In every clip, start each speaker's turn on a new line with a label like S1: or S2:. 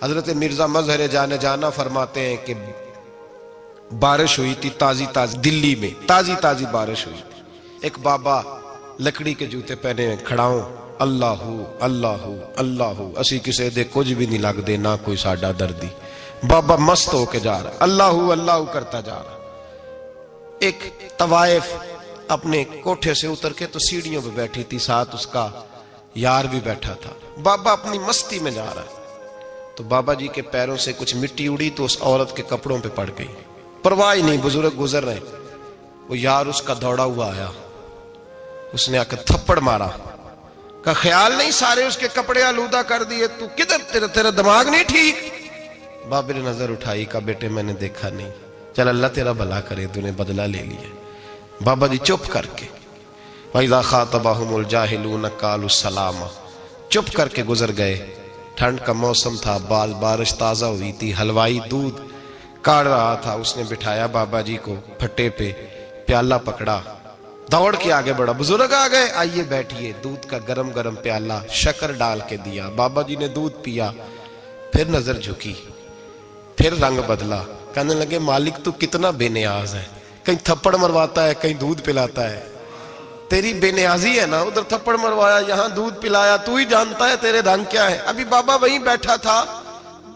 S1: حضرت مرزا مظہر جانے جانا فرماتے ہیں کہ بارش ہوئی تھی تازی تازی، دلی میں تازی تازی بارش ہوئی تھی. ایک بابا لکڑی کے جوتے پہنے کھڑا ہوں، اللہ اللہ اللہ، اسی کسے دے کچھ بھی نہیں لگ دے، نہ کوئی ساڈا دردی. بابا مست ہو کے جا رہا، اللہ اللہ کرتا جا رہا. ایک طوائف اپنے کوٹھے سے اتر کے تو سیڑھیوں پہ بیٹھی تھی، ساتھ اس کا یار بھی بیٹھا تھا. بابا اپنی مستی میں جا رہا ہے تو بابا جی کے پیروں سے کچھ مٹی اڑی تو اس عورت کے کپڑوں پہ پڑ گئی. پرواہ نہیں، بزرگ گزر رہے. وہ یار اس کا دوڑا ہوا آیا، اس نے آ کے تھپڑ مارا. کا خیال نہیں سارے اس کے کپڑے آلودہ کر دیے، تو کدھر تیرا دماغ نہیں ٹھیک؟ بابے نے نظر اٹھائی، کہا بیٹے میں نے دیکھا نہیں، چل اللہ تیرا بھلا کرے، تو نے بدلہ لے لیا. بابا جی چپ کر کے وَإِذَا خَاطَبَهُمُ الْجَاهِلُونَ قَالُوا السَّلَامَ، چپ کر کے گزر گئے. ٹھنڈ کا موسم تھا، بارش تازہ ہوئی تھی، حلوائی دودھ کاڑ رہا تھا. اس نے بٹھایا بابا جی کو پھٹے پہ، پیالہ پکڑا، دوڑ کے آگے بڑھا. بزرگ آ گئے، آئیے بیٹھیے. دودھ کا گرم گرم پیالہ شکر ڈال کے دیا. بابا جی نے دودھ پیا، پھر نظر جھکی، پھر رنگ بدلا. کہنے لگے مالک تو کتنا بے نیاز ہے، کہیں تھپڑ مرواتا ہے، کہیں دودھ پلاتا ہے. تیری بے نیازی ہے نا، ادھر تھپڑ مروایا، یہاں دودھ پلایا، تو ہی جانتا ہے تیرے رنگ کیا ہے. ابھی بابا وہیں بیٹھا تھا،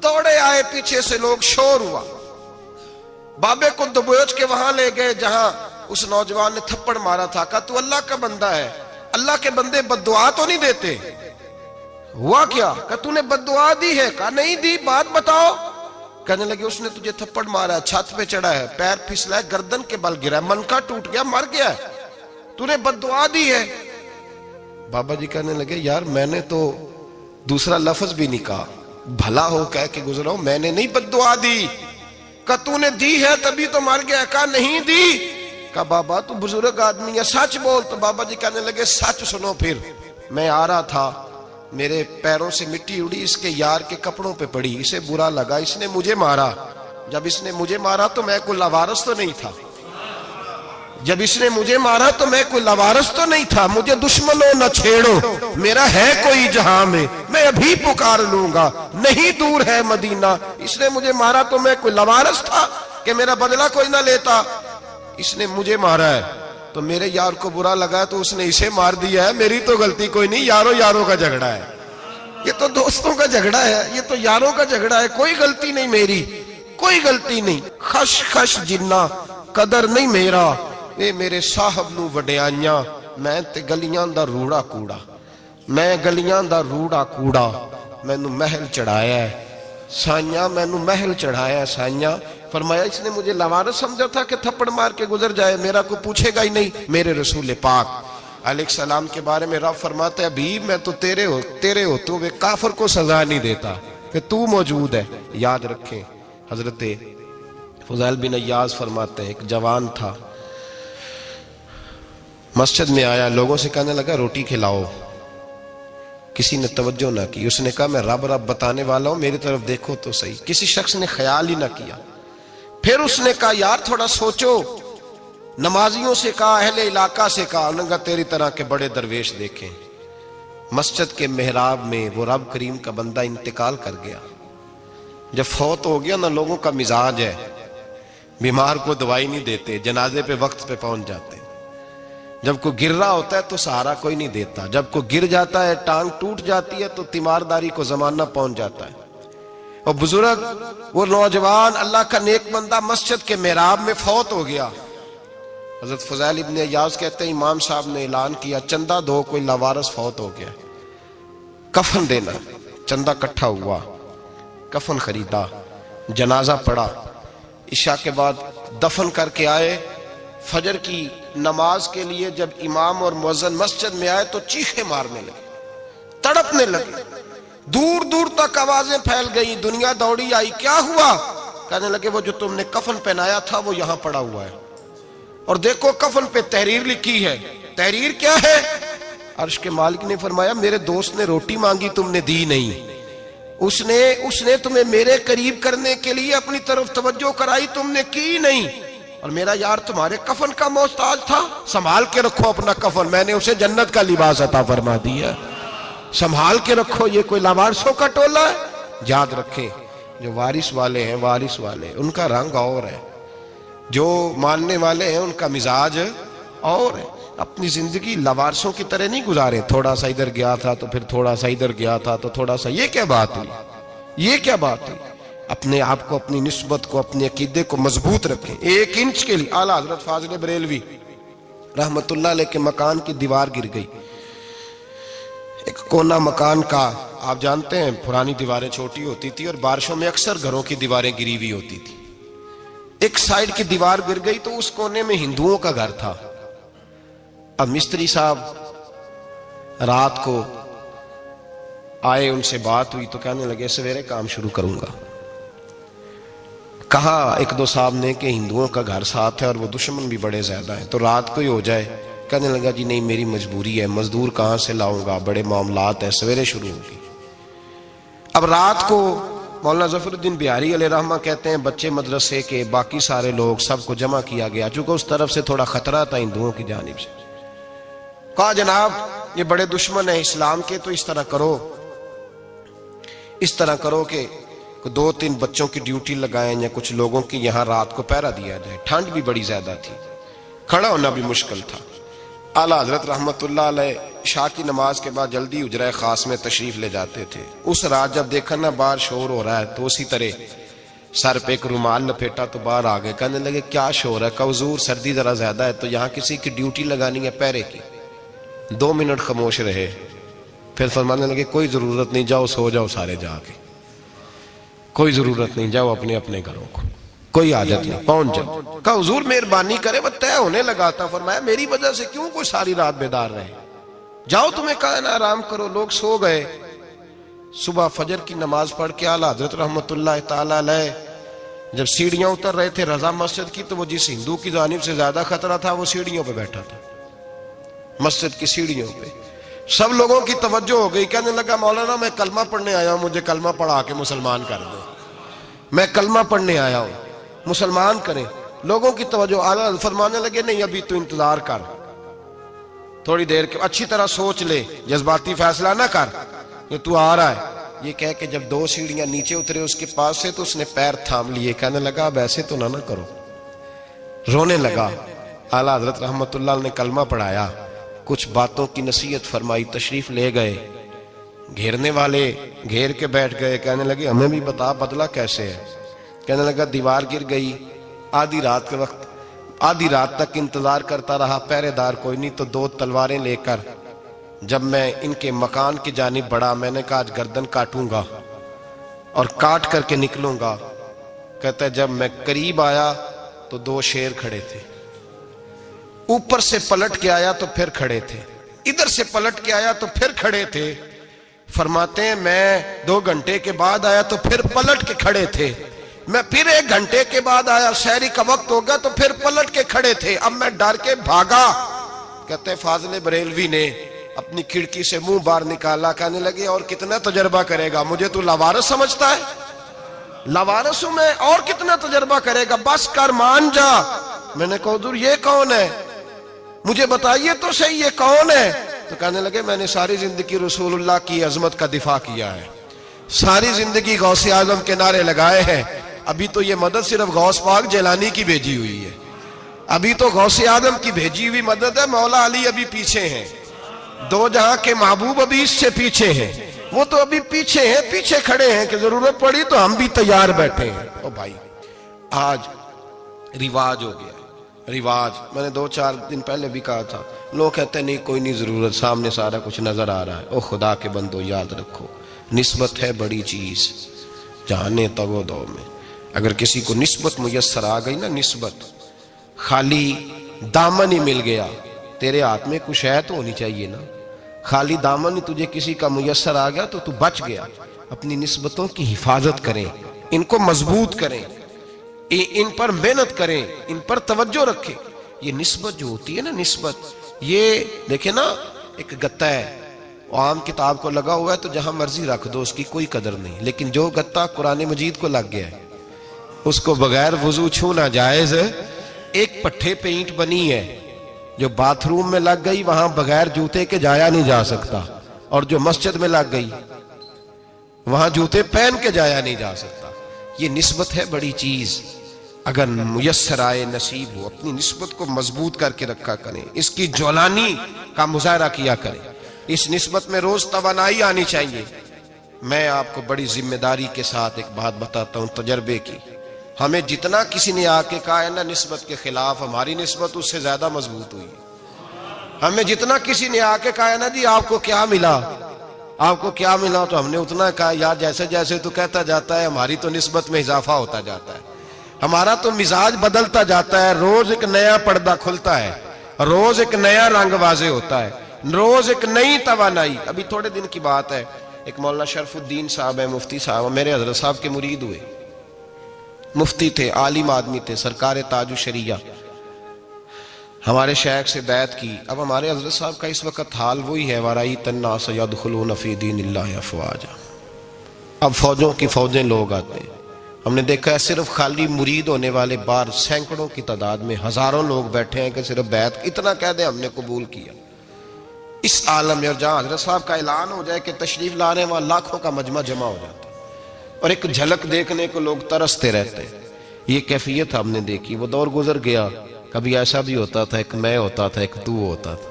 S1: دوڑے آئے پیچھے سے لوگ، شور ہوا. بابے کو دبوچ کے وہاں لے گئے جہاں اس نوجوان نے تھپڑ مارا تھا. کہا تو اللہ کا بندہ ہے، اللہ کے بندے بد دعا تو نہیں دیتے. ہوا کیا؟ کہا تو نے بد دعا دی ہے؟ کہا نہیں دی، بات بتاؤ. کہنے لگے اس نے تجھے تھپڑ مارا ہے، چھت پہ چڑھا ہے، پیر پھسلا ہے، گردن کے بل گرا ہے، منکا ٹوٹ گیا، مر گیا ہے، تو نے بد دعا دی ہے. بابا جی کہنے لگے یار میں نے تو دوسرا لفظ بھی نہیں کہا، بھلا ہو کہہ کے گزرا ہوں، میں نے نہیں بد دعا دی. کہا تو نے دی ہے تبھی تو مر گیا. کہا نہیں دی. کہا بابا تو بزرگ آدمی ہے، سچ بول. تو بابا جی کہنے لگے سچ سنو. پھر میں آ رہا تھا، میرے پیروں سے مٹی اڑی، اس کے یار کے کپڑوں پہ پڑی، اسے برا لگا، اس نے مجھے مارا. جب اس نے مجھے مارا تو میں کوئی لاوارث تو نہیں تھا، جب اس نے مجھے مارا تو میں کوئی لاوارث تو نہیں تھا. مجھے دشمنوں نہ چھیڑو، میرا ہے کوئی جہاں میں ابھی پکار لوں گا، نہیں دور ہے مدینہ. اس نے مجھے مارا تو میں کوئی لاوارث تھا کہ میرا بدلہ کوئی نہ لیتا. اس نے مجھے مارا ہے تو میرے یار کو برا لگا تو اس نے اسے مار دیا ہے، میری تو غلطی کوئی نہیں. یاروں کا جھگڑا ہے، یہ تو دوستوں کا جھگڑا ہے، یہ تو یاروں کا جھگڑا ہے، کوئی غلطی نہیں میری، کوئی غلطی نہیں. خش خش جنہ قدر نہیں میرا، اے میرے صاحب نو وڈیائیاں، میں تے گلیاں دا روڑا کوڑا، میں گلیاں دا روڑا کوڑا. میں نو محل چڑھایا ہے سائیاں، میں نو محل چڑھایا ہے سائیاں. فرمایا اس نے مجھے لوارث سمجھا تھا کہ تھپڑ مار کے گزر جائے، میرا کو پوچھے گا ہی نہیں. میرے رسول پاک علیہ السلام کے بارے میں رب فرماتا ہے ابھی میں تو تیرے ہو تو وہ کافر کو سزا نہیں دیتا کہ تو موجود ہے. یاد رکھیں حضرت فضیل بن عیاض فرماتے ہیں ایک جوان تھا، مسجد میں آیا، لوگوں سے کہنے لگا روٹی کھلاؤ. کسی نے توجہ نہ کی. اس نے کہا میں رب بتانے والا ہوں، میری طرف دیکھو تو صحیح. کسی شخص نے خیال ہی نہ کیا. پھر اس نے کہا یار تھوڑا سوچو. نمازیوں سے کہا، اہل علاقہ سے کہا، انہوں نے کہا تیری طرح کے بڑے درویش دیکھیں. مسجد کے محراب میں وہ رب کریم کا بندہ انتقال کر گیا. جب فوت ہو گیا نا، لوگوں کا مزاج ہے، بیمار کو دوائی نہیں دیتے، جنازے پہ وقت پہ پہنچ جاتے. جب کوئی گر رہا ہوتا ہے تو سہارا کوئی نہیں دیتا، جب کوئی گر جاتا ہے، ٹانگ ٹوٹ جاتی ہے تو تیمارداری کو زمانہ پہنچ جاتا ہے. اور بزرگ وہ نوجوان اللہ کا نیک بندہ مسجد کے محراب میں فوت ہو گیا. حضرت فضیل ابن عیاض کہتے ہیں امام صاحب نے اعلان کیا چندہ دو، کوئی لاوارث فوت ہو گیا، کفن دینا. چندہ کٹھا ہوا، کفن خریدا، جنازہ پڑا. عشاء کے بعد دفن کر کے آئے. فجر کی نماز کے لیے جب امام اور مؤذن مسجد میں آئے تو چیخیں مارنے لگے، تڑپنے لگے. دور دور تک آوازیں پھیل گئی، دنیا دوڑی آئی. کیا ہوا؟ کہنے لگے وہ جو تم نے کفن پہنایا تھا وہ یہاں پڑا ہوا ہے، اور دیکھو کفن پہ تحریر لکھی ہے. تحریر کیا ہے؟ عرش کے مالک نے فرمایا میرے دوست نے روٹی مانگی تم نے دی نہیں، اس نے تمہیں میرے قریب کرنے کے لیے اپنی طرف توجہ کرائی، تم نے کی نہیں. اور میرا یار تمہارے کفن کا محتاج تھا، سنبھال کے رکھو اپنا کفن، میں نے اسے جنت کا لباس عطا فرما دیا، سنبھال کے رکھو. یہ کوئی لاوارثوں کا ٹولہ ہے؟ یاد رکھیں جو وارث والے ہیں، وارث والے ان کا رنگ اور ہے، جو ماننے والے ہیں ان کا مزاج اور ہے۔ اپنی زندگی لوارثوں کی طرح نہیں گزاریں، تھوڑا سا ادھر گیا تھا تو پھر تھوڑا سا ادھر گیا تھا تو تھوڑا سا، یہ کیا بات ہوئی، یہ کیا بات ہوئی؟ اپنے آپ کو، اپنی نسبت کو، اپنے عقیدے کو مضبوط رکھیں۔ 1 انچ کے لیے اعلیٰ حضرت فاضل بریلوی رحمت اللہ علیہ کے مکان کی دیوار گر گئی، ایک کونا مکان کا، آپ جانتے ہیں پرانی دیواریں چھوٹی ہوتی تھی اور بارشوں میں اکثر گھروں کی دیواریں گری ہوئی ہوتی تھی، ایک سائیڈ کی دیوار گر گئی تو اس کونے میں ہندوؤں کا گھر تھا۔ اب مستری صاحب رات کو آئے، ان سے بات ہوئی تو کہنے لگے سویرے کام شروع کروں گا۔ کہا 1-2 صاحب نے کہ ہندوؤں کا گھر ساتھ ہے اور وہ دشمن بھی بڑے زیادہ ہیں، تو رات کو ہی ہو جائے۔ کہنے لگا جی نہیں، میری مجبوری ہے، مزدور کہاں سے لاؤں گا، بڑے معاملات ہیں، سویرے شروع ہوگی۔ اب رات کو مولانا ظفر الدین بہاری علیہ رحمہ کہتے ہیں بچے مدرسے کے، باقی سارے لوگ، سب کو جمع کیا گیا، چونکہ اس طرف سے تھوڑا خطرہ تھا ہندوؤں کی جانب سے۔ کہا جناب یہ بڑے دشمن ہیں اسلام کے، تو اس طرح کرو کہ 2-3 بچوں کی ڈیوٹی لگائیں یا کچھ لوگوں کی یہاں رات کو پہرا دیا جائے، ٹھنڈ بھی بڑی زیادہ تھی، کھڑا ہونا بھی مشکل تھا۔ اعلیٰ حضرت رحمت اللہ علیہ عشاء کی نماز کے بعد جلدی حجرہ خاص میں تشریف لے جاتے تھے۔ اس رات جب دیکھا نا باہر شور ہو رہا ہے تو اسی طرح سر پہ ایک رومال لپیٹا تو باہر آ گئے، کہنے لگے کیا شور ہے؟ کہ حضور سردی ذرا زیادہ ہے تو یہاں کسی کی ڈیوٹی لگانی ہے پہرے کی۔ 2 منٹ خاموش رہے، پھر فرمانے لگے کوئی ضرورت نہیں، جاؤ سو جاؤ سارے جا کے، کوئی ضرورت نہیں، جاؤ اپنے اپنے گھروں کو، کوئی حاجت نہیں، پہنچ جاؤ۔ کہا حضور مہربانی کرے، وہ طے ہونے لگا تھا۔ فرمایا میری وجہ سے کیوں کوئی ساری رات بیدار رہے، جاؤ تمہیں کہا نا آرام کرو۔ لوگ سو گئے۔ صبح فجر کی نماز پڑھ کے اعلیٰ حضرت رحمت اللہ تعالی علیہ جب سیڑھیاں اتر رہے تھے رضا مسجد کی، تو وہ جس ہندو کی جانب سے زیادہ خطرہ تھا وہ سیڑھیوں پہ بیٹھا تھا، مسجد کی سیڑھیوں پہ۔ سب لوگوں کی توجہ ہو گئی، کہنے لگا مولانا میں کلمہ پڑھنے آیا ہوں، مجھے کلمہ پڑھا کے مسلمان کر دو، میں کلمہ پڑھنے آیا ہوں، مسلمان کریں۔ لوگوں کی توجہ، اعلیٰ فرمانے لگے نہیں ابھی تو انتظار کر، تھوڑی دیر کے، اچھی طرح سوچ لے، جذباتی فیصلہ نہ کر کہ تو آ رہا ہے۔ یہ کہہ کے جب 2 سیڑھیاں نیچے اترے اس کے پاس سے تو اس نے پیر تھام لیے، کہنے لگا اب ایسے تو نہ کرو، رونے لگا۔ اعلیٰ حضرت رحمت اللہ نے کلمہ پڑھایا، کچھ باتوں کی نصیحت فرمائی، تشریف لے گئے۔ گھیرنے والے گھیر کے بیٹھ گئے، کہنے لگے ہمیں بھی بتا بدلہ کیسے ہے۔ کہنے لگا دیوار گر گئی، آدھی رات کے وقت، آدھی رات تک انتظار کرتا رہا، پہرے دار کوئی نہیں، تو 2 تلواریں لے کر جب میں ان کے مکان کی جانب بڑھا، میں نے کہا آج گردن کاٹوں گا اور کاٹ کر کے نکلوں گا۔ کہتا ہے جب میں قریب آیا تو 2 شیر کھڑے تھے، اوپر سے پلٹ کے آیا تو پھر کھڑے تھے، ادھر سے پلٹ کے آیا تو پھر کھڑے تھے۔ فرماتے ہیں میں 2 گھنٹے کے بعد آیا تو پھر پلٹ کے کھڑے تھے، میں پھر 1 گھنٹے کے بعد آیا، سحری کا وقت ہو گیا تو پھر پلٹ کے کھڑے تھے، اب میں ڈر کے بھاگا۔ کہتے ہیں فاضل بریلوی نے اپنی کھڑکی سے منہ باہر نکالا، کہنے لگے اور کتنا تجربہ کرے گا، مجھے تو لاوارث سمجھتا ہے، لاوارث ہوں میں، اور کتنا تجربہ کرے گا، بس کر مان جا۔ میں نے کہا حضور یہ کون ہے، مجھے بتائیے تو صحیح یہ کون ہے۔ تو کہنے لگے میں نے ساری زندگی رسول اللہ کی عظمت کا دفاع کیا ہے، ساری زندگی غوث اعظم کے نعرے لگائے ہیں، ابھی تو یہ مدد صرف غوث پاک جیلانی کی بھیجی ہوئی ہے، ابھی تو غوث اعظم کی بھیجی ہوئی مدد ہے، مولا علی ابھی پیچھے ہیں، 2 جہاں کے محبوب ابھی اس سے پیچھے ہیں، وہ تو ابھی پیچھے ہیں، پیچھے کھڑے ہیں کہ ضرورت پڑی تو ہم بھی تیار بیٹھے ہیں۔ او بھائی آج رواج ہو گیا، رواج، میں نے 2-4 دن پہلے بھی کہا تھا، لوگ کہتے ہیں نہیں کوئی نہیں ضرورت، سامنے سارا کچھ نظر آ رہا ہے۔ او خدا کے بندو یاد رکھو، نسبت ہے بڑی چیز، جانے تگو دو میں، اگر کسی کو نسبت میسر آ گئی نا، نسبت، خالی دامن ہی مل گیا، تیرے ہاتھ میں کچھ ہے تو ہونی چاہیے نا، خالی دامن ہی تجھے کسی کا میسر آ گیا تو بچ گیا۔ اپنی نسبتوں کی حفاظت کریں، ان کو مضبوط کریں، ان پر محنت کریں، ان پر توجہ رکھیں۔ یہ نسبت جو ہوتی ہے نا، نسبت، یہ دیکھیں نا ایک گتا ہے، عام کتاب کو لگا ہوا ہے تو جہاں مرضی رکھ دو، اس کی کوئی قدر نہیں، لیکن جو گتا قرآن مجید کو لگ گیا ہے اس کو بغیر وضو چھونا جائز ہے۔ ایک پٹھے پہ اینٹ بنی ہے جو باتھ روم میں لگ گئی، وہاں بغیر جوتے کے جایا نہیں جا سکتا، اور جو مسجد میں لگ گئی وہاں جوتے پہن کے جایا نہیں جا سکتا. یہ نسبت ہے بڑی چیز. اگر میسر آئے نصیب ہو اپنی نسبت کو مضبوط کر کے رکھا کریں, اس کی جولانی کا مظاہرہ کیا کریں. اس نسبت میں روز توانائی آنی چاہیے. میں آپ کو بڑی ذمہ داری کے ساتھ ایک بات بتاتا ہوں تجربے کی. ہمیں جتنا کسی نے آ کے کہا ہے نا نسبت کے خلاف, ہماری نسبت اس سے زیادہ مضبوط ہوئی. ہمیں جتنا کسی نے آ کے کہا ہے نا جی آپ کو کیا ملا, آپ کو کیا ملا, تو ہم نے اتنا کہا یار جیسے جیسے تو کہتا جاتا ہے ہماری تو نسبت میں اضافہ ہوتا جاتا ہے, ہمارا تو مزاج بدلتا جاتا ہے. روز ایک نیا پردہ کھلتا ہے, روز ایک نیا رنگ واضح ہوتا ہے, روز ایک نئی توانائی. ابھی تھوڑے دن کی بات ہے, ایک مولانا شرف الدین صاحب ہے, مفتی صاحب, میرے حضرت صاحب کے مرید ہوئے. مفتی تھے, عالم آدمی تھے, سرکار تاج الشریعہ. ہمارے شیخ سے بیعت کی. اب ہمارے حضرت صاحب کا اس وقت حال وہی ہے وَرَأَيْتَ النَّاسَ يَدْخُلُونَ فِي دِينِ اللَّهِ أَفْوَاجًا. اب فوجوں کی فوجیں لوگ آتے ہیں. ہم نے دیکھا ہے صرف خالی مرید ہونے والے بار سینکڑوں کی تعداد میں ہزاروں لوگ بیٹھے ہیں کہ صرف بیعت اتنا کہہ دیں ہم نے قبول کیا. اس عالم میں, اور جہاں حضرت صاحب کا اعلان ہو جائے کہ تشریف لا رہے ہیں, وہاں لاکھوں کا مجمع جمع ہو جاتا ہے اور ایک جھلک دیکھنے کو لوگ ترستے رہتے ہیں. یہ کیفیت ہم نے دیکھی. وہ دور گزر گیا. کبھی ایسا بھی ہوتا تھا ایک میں ہوتا تھا, ایک تو ہوتا تھا,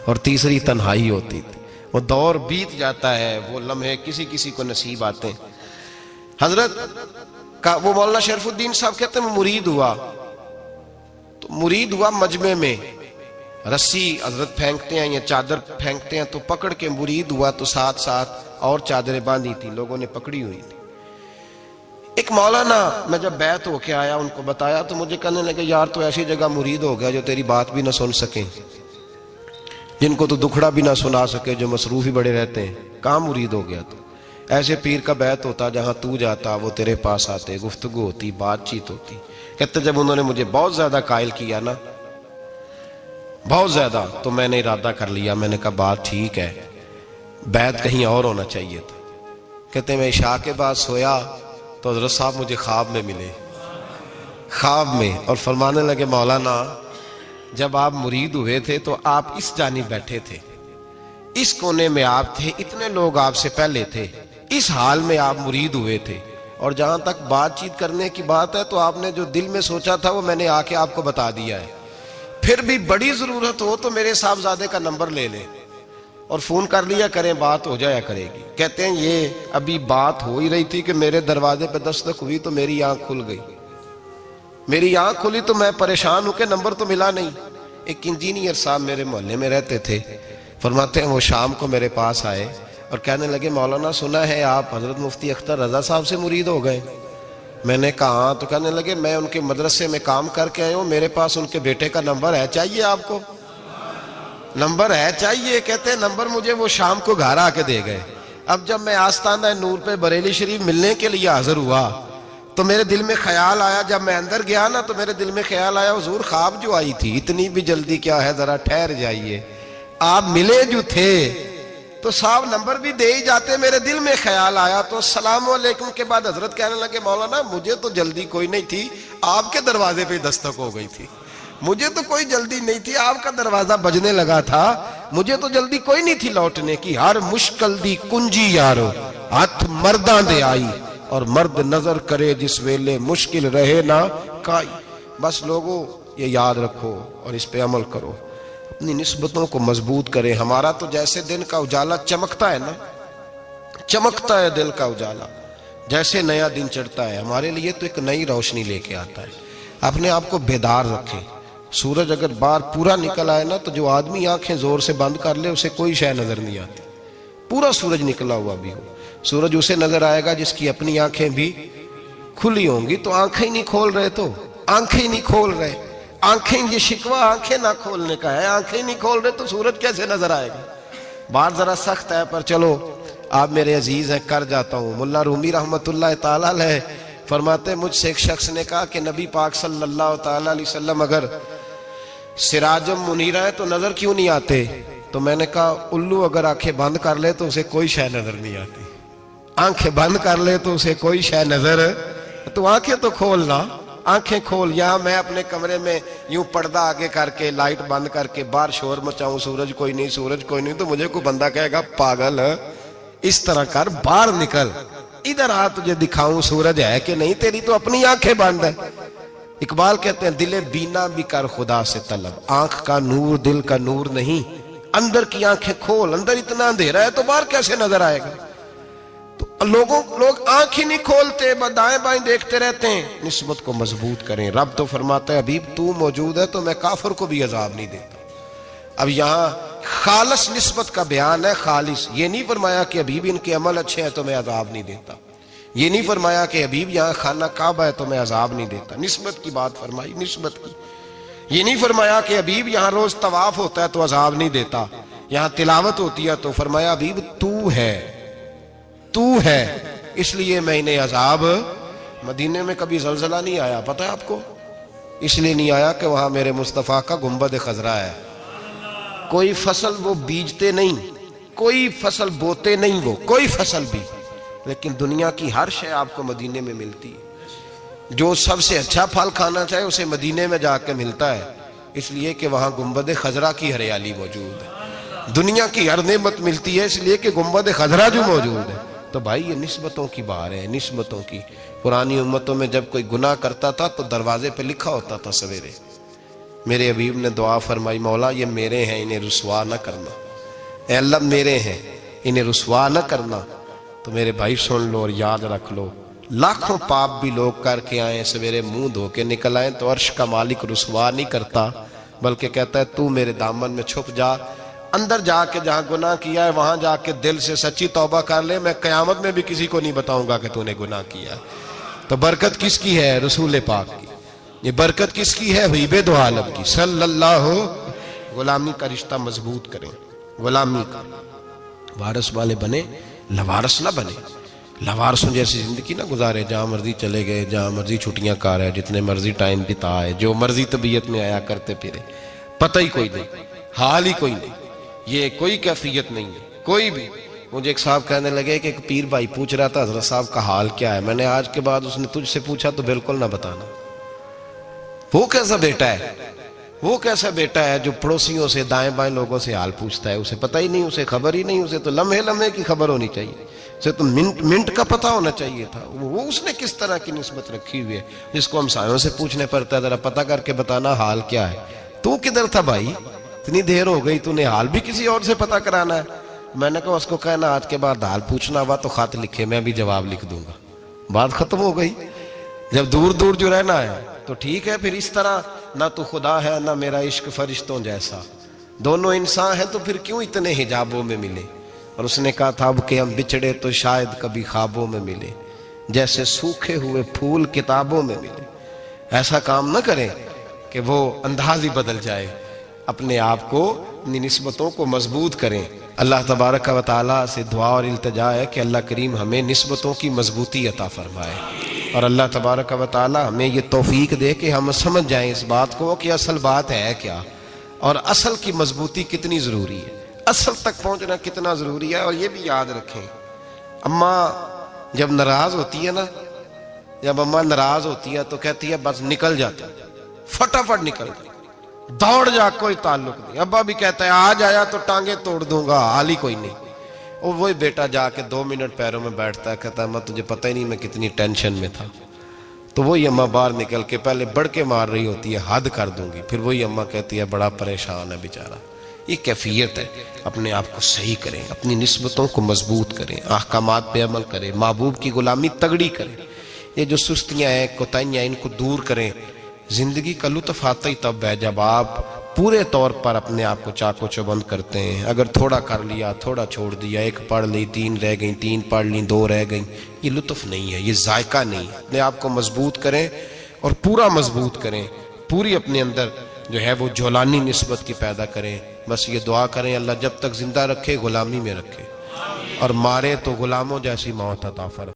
S1: اور تیسری تنہائی ہوتی تھی. وہ دور بیت جاتا ہے, وہ لمحے کسی کسی کو نصیب آتے ہیں. حضرت کا وہ مولانا شرف الدین صاحب کہتے ہیں مرید ہوا, تو مرید ہوا مجمع میں, رسی حضرت پھینکتے ہیں یا چادر پھینکتے ہیں تو پکڑ کے مرید ہوا, تو ساتھ ساتھ اور چادریں باندھی تھی, لوگوں نے پکڑی ہوئی تھی. ایک مولانا, میں جب بیعت ہو کے آیا ان کو بتایا تو مجھے کہنے لگے یار تو ایسی جگہ مرید ہو گیا جو تیری بات بھی نہ سن سکیں, جن کو تو دکھڑا بھی نہ سنا سکے, جو مصروف ہی بڑے رہتے ہیں. کہاں مرید ہو گیا تو؟ ایسے پیر کا بیعت ہوتا جہاں تو جاتا وہ تیرے پاس آتے, گفتگو ہوتی, بات چیت ہوتی. کہتے جب انہوں نے مجھے بہت زیادہ قائل کیا نا, بہت زیادہ, تو میں نے ارادہ کر لیا. میں نے کہا بات ٹھیک ہے, بیعت کہیں اور ہونا چاہیے تھا. کہتے میں عشاء کے بعد سویا تو حضرت صاحب مجھے خواب میں ملے, خواب میں, اور فرمانے لگے مولانا جب آپ مرید ہوئے تھے تو آپ اس جانب بیٹھے تھے, اس کونے میں آپ تھے, اتنے لوگ آپ سے پہلے تھے, اس حال میں آپ مرید ہوئے تھے, اور جہاں تک بات چیت کرنے کی بات ہے تو آپ نے جو دل میں سوچا تھا وہ میں نے آ کے آپ کو بتا دیا ہے. پھر بھی بڑی ضرورت ہو تو میرے صاحبزادے کا نمبر لے لیں اور فون کر لیا کریں, بات ہو جایا کرے گی. کہتے ہیں یہ ابھی بات ہو ہی رہی تھی کہ میرے دروازے پہ دستک ہوئی تو میری آنکھ کھل گئی. میری آنکھ کھلی تو میں پریشان ہوں کہ نمبر تو ملا نہیں. ایک انجینئر صاحب میرے محلے میں رہتے تھے, فرماتے ہیں وہ شام کو میرے پاس آئے اور کہنے لگے مولانا سنا ہے آپ حضرت مفتی اختر رضا صاحب سے مرید ہو گئے. میں نے کہا ہاں. تو کہنے لگے میں ان کے مدرسے میں کام کر کے آئے ہوں, میرے پاس ان کے بیٹے کا نمبر ہے, چاہیے آپ کو؟ نمبر ہے چاہیے. کہتے ہیں نمبر مجھے وہ شام کو گھر آ کے دے گئے. اب جب میں آستانہ نور پہ بریلی شریف ملنے کے لیے حاضر ہوا تو میرے دل میں خیال آیا, جب میں اندر گیا نا تو میرے دل میں خیال آیا حضور خواب جو آئی تھی اتنی بھی جلدی کیا ہے, ذرا ٹھہر جائیے, آپ ملے جو تھے تو صاحب نمبر بھی دے ہی جاتے. میرے دل میں خیال آیا تو السلام علیکم کے بعد حضرت کہنے لگے مولانا مجھے تو جلدی کوئی نہیں تھی, آپ کے دروازے پہ دستک ہو گئی تھی. مجھے تو کوئی جلدی نہیں تھی, آپ کا دروازہ بجنے لگا تھا, مجھے تو جلدی کوئی نہیں تھی لوٹنے کی. ہر مشکل دی کنجی یارو ہاتھ مرداں دے آئی, اور مرد نظر کرے جس ویلے مشکل رہے نہ کائی. بس لوگوں یہ یاد رکھو اور اس پہ عمل کرو, اپنی نسبتوں کو مضبوط کریں. ہمارا تو جیسے دن کا اجالا چمکتا ہے نا, چمکتا ہے دل کا اجالا, جیسے نیا دن چڑھتا ہے ہمارے لیے تو ایک نئی روشنی لے کے آتا ہے. اپنے آپ کو بیدار رکھیں. سورج اگر باہر پورا نکل آئے نا تو جو آدمی آنکھیں زور سے بند کر لے اسے کوئی شے نظر نہیں آتی. پورا سورج نکلا ہوا بھی ہو, سورج اسے نظر آئے گا جس کی اپنی آنکھیں بھی کھلی ہوں گی. تو آنکھیں نہیں کھول رہے, تو آنکھیں نہیں کھول رہے, آنکھیں, یہ شکوہ آنکھیں نہ کھولنے کا ہے. آنکھیں نہیں کھول رہے تو سورج کیسے نظر آئے گا؟ بات ذرا سخت ہے پر چلو آپ میرے عزیز ہیں, کر جاتا ہوں. ملا رومی رحمت اللہ تعالیٰ علیہ فرماتے مجھ سے ایک شخص نے کہا کہ نبی پاک صلی اللہ تعالیٰ علیہ وسلم اگر سراجم منیرہ ہے تو نظر کیوں نہیں آتے؟ تو میں نے کہا الو اگر آنکھیں بند کر لے تو اسے کوئی شے نظر نہیں آتی. آنکھیں بند کر لے تو اسے کوئی شے نظر, تو آنکھیں تو کھولنا, آنکھیں کھول. یہاں میں اپنے کمرے میں یوں پردہ آگے کر کے لائٹ بند کر کے باہر شور مچاؤں, سورج کوئی نہیں, سورج کوئی نہیں, تو مجھے کوئی بندہ کہے گا پاگل, اس طرح کر, باہر نکل. ادھر آ تجھے دکھاؤں سورج ہے کہ نہیں، تیری تو اپنی آنکھیں بند ہے۔ اقبال کہتے ہیں دل بینا بھی کر خدا سے طلب، آنکھ کا نور دل کا نور نہیں، اندر کی آنکھیں کھول، اندر اتنا اندھیرا ہے تو باہر کیسے نظر آئے گا؟ تو لوگ آنکھ ہی نہیں کھولتے، دائیں بائیں دیکھتے رہتے ہیں۔ نسبت کو مضبوط کریں۔ رب تو فرماتا ہے حبیب تو موجود ہے تو میں کافر کو بھی عذاب نہیں دیتا۔ اب یہاں خالص نسبت کا بیان ہے، خالص، یہ نہیں فرمایا کہ حبیب ان کے عمل اچھے ہیں تو میں عذاب نہیں دیتا، یہ نہیں فرمایا کہ حبیب یہاں خانہ کعبہ ہے تو میں عذاب نہیں دیتا، نسبت کی بات فرمائی، نسبت کی۔ یہ نہیں فرمایا کہ حبیب یہاں روز طواف ہوتا ہے تو عذاب نہیں دیتا، یہاں تلاوت ہوتی ہے تو فرمایا حبیب تو ہے اس لیے میں انہیں عذاب۔ مدینے میں کبھی زلزلہ نہیں آیا، پتہ ہے آپ کو؟ اس لیے نہیں آیا کہ وہاں میرے مصطفیٰ کا گنبد خضرا ہے۔ کوئی فصل وہ بیجتے نہیں، کوئی فصل بوتے نہیں، وہ کوئی فصل بھی، لیکن دنیا کی ہر شے آپ کو مدینے میں ملتی ہے۔ جو سب سے اچھا پھل کھانا چاہے اسے مدینے میں جا کے ملتا ہے، اس لیے کہ وہاں گنبد خضرا کی ہریالی موجود ہے۔ دنیا کی ہر نعمت ملتی ہے اس لیے کہ گنبد خضرا جو موجود ہے۔ تو بھائی یہ نسبتوں کی بار ہے، نسبتوں کی۔ پرانی امتوں میں جب کوئی گناہ کرتا تھا تو دروازے پہ لکھا ہوتا تھا سویرے، میرے حبیب نے دعا فرمائی مولا یہ میرے ہیں انہیں رسوا نہ کرنا، اے اللہ میرے ہیں انہیں رسوا نہ کرنا۔ تو میرے بھائی سن لو اور یاد رکھ لو، لاکھوں پاپ بھی لوگ کر کے آئیں، سویرے منہ دھو کے نکل آئیں تو عرش کا مالک رسوا نہیں کرتا، بلکہ کہتا ہے تو میرے دامن میں چھپ جا، اندر جا کے جہاں گناہ کیا ہے وہاں جا کے دل سے سچی توبہ کر لے، میں قیامت میں بھی کسی کو نہیں بتاؤں گا کہ تو نے گناہ کیا ہے۔ تو برکت کس کی ہے؟ رسول پاک کی۔ یہ برکت کس کی ہے؟ حبیب دو عالم کی صلی اللہ۔ غلامی کا رشتہ مضبوط کریں، غلامی کا وارث والے بنے، لوارث نہ بنے۔ لوارثوں جیسی زندگی نہ گزارے، جہاں مرضی چلے گئے، جہاں مرضی چھٹیاں کار ہے، جتنے مرضی ٹائم بتا ہے، جو مرضی طبیعت میں آیا کرتے پھرے، پتہ ہی کوئی نہیں، حال ہی کوئی نہیں، یہ کوئی کیفیت نہیں ہے کوئی بھی۔ مجھے ایک صاحب کہنے لگے کہ ایک پیر بھائی پوچھ رہا تھا حضرت صاحب کا حال کیا ہے، میں نے آج کے بعد اس نے تجھ سے پوچھا تو بالکل نہ بتانا۔ وہ کیسا بیٹا ہے، وہ کیسا بیٹا ہے جو پڑوسیوں سے دائیں بائیں لوگوں سے حال پوچھتا ہے، اسے پتہ ہی نہیں، اسے خبر ہی نہیں، اسے تو لمحے لمحے کی خبر ہونی چاہیے، اسے تو منٹ منٹ کا پتہ ہونا چاہیے تھا۔ وہ اس نے کس طرح کی نسبت رکھی ہوئی ہے جس کو ہم سایوں سے پوچھنے پڑتا ہے ذرا پتہ کر کے بتانا حال کیا ہے۔ تو کدھر تھا بھائی، اتنی دیر ہو گئی، تو نے حال بھی کسی اور سے پتہ کرانا ہے؟ میں نے کہا اس کو کہنا آج کے بعد حال پوچھنا ہوا تو خط لکھے، میں بھی جواب لکھ دوں گا، بات ختم ہو گئی۔ جب دور دور جو رہنا ہے تو ٹھیک ہے، پھر اس طرح نہ تو خدا ہے نہ میرا عشق فرشتوں جیسا، دونوں انسان ہیں تو پھر کیوں اتنے حجابوں میں ملے؟ اور اس نے کہا تھا اب کہ ہم بچھڑے تو شاید کبھی خوابوں میں ملے، جیسے سوکھے ہوئے پھول کتابوں میں ملے۔ ایسا کام نہ کریں کہ وہ انداز ہی بدل جائے، اپنے آپ کو، اپنی نسبتوں کو مضبوط کریں۔ اللہ تبارک و تعالیٰ سے دعا اور التجا ہے کہ اللہ کریم ہمیں نسبتوں کی مضبوطی عطا فرمائے، اور اللہ تبارک و تعالیٰ ہمیں یہ توفیق دے کہ ہم سمجھ جائیں اس بات کو کہ اصل بات ہے کیا، اور اصل کی مضبوطی کتنی ضروری ہے، اصل تک پہنچنا کتنا ضروری ہے۔ اور یہ بھی یاد رکھیں، اماں جب ناراض ہوتی ہے نا، جب اماں ناراض ہوتی ہے تو کہتی ہے بس نکل جاتا، فٹافٹ نکل جاتا، دوڑ جا، کوئی تعلق نہیں۔ ابا بھی کہتا ہے آج آیا تو ٹانگیں توڑ دوں گا، حال ہی کوئی نہیں۔ اور وہی بیٹا جا کے 2 منٹ پیروں میں بیٹھتا ہے، کہتا ہے اماں تجھے پتہ ہی نہیں میں کتنی ٹینشن میں تھا۔ تو وہی اماں باہر نکل کے پہلے بڑھ کے مار رہی ہوتی ہے حد کر دوں گی، پھر وہی اماں کہتی ہے بڑا پریشان ہے بیچارہ۔ یہ کیفیت ہے، اپنے آپ کو صحیح کریں، اپنی نسبتوں کو مضبوط کریں، احکامات پہ عمل کریں، محبوب کی غلامی تگڑی کریں۔ یہ جو سستیاں ہیں، کوتاہیاں، ان کو دور کریں۔ زندگی کا لطف آتا ہی تب ہے جب آپ پورے طور پر اپنے آپ کو چاقو چوبند کرتے ہیں۔ اگر تھوڑا کر لیا، تھوڑا چھوڑ دیا، 1 پڑھ لی، 3 رہ گئیں، 3 پڑھ لیں، 2 رہ گئیں، یہ لطف نہیں ہے، یہ ذائقہ نہیں۔ اپنے آپ کو مضبوط کریں اور پورا مضبوط کریں، پوری اپنے اندر جو ہے وہ جولانی نسبت کی پیدا کریں۔ بس یہ دعا کریں اللہ جب تک زندہ رکھے غلامی میں رکھے، اور مارے تو غلاموں جیسی موت عطا فرمائے۔